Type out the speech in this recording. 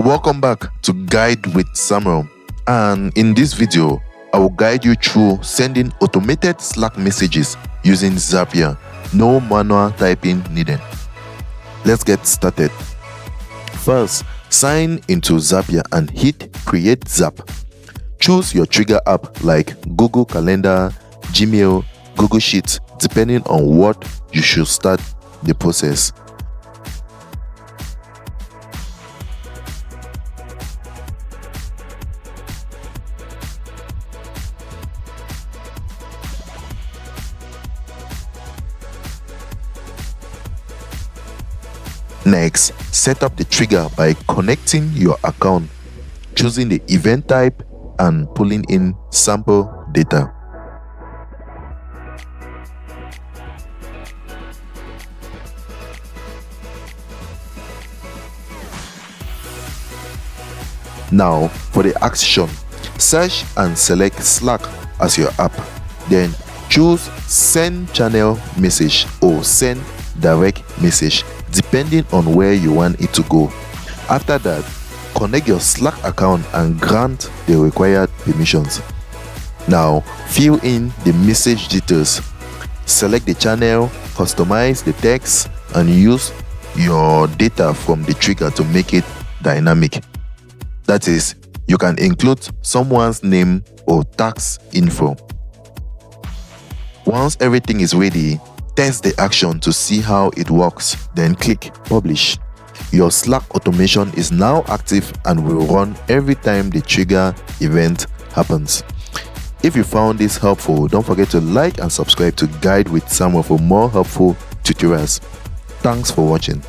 Welcome back to Guide with Samuel, and in this video I will guide you through sending automated Slack messages using Zapier. No manual typing needed. Let's get started. First, sign into Zapier and hit Create Zap. Choose your trigger app like Google Calendar, Gmail, Google Sheets, depending on what you should start the process. Next, set up the trigger by connecting your account, choosing the event type, and pulling in sample data. Now, for the action, search and select Slack as your app. Then choose Send Channel Message or Send Direct Message, depending on where you want it to go. After that, connect your Slack account and grant the required permissions. Now, fill in the message details. Select the channel, customize the text, and use your data from the trigger to make it dynamic. That is, you can include someone's name or tax info. Once everything is ready, test the action to see how it works, then click Publish. Your Slack automation is now active and will run every time the trigger event happens. If you found this helpful, don't forget to like and subscribe to Guide with Samuel for more helpful tutorials. Thanks for watching.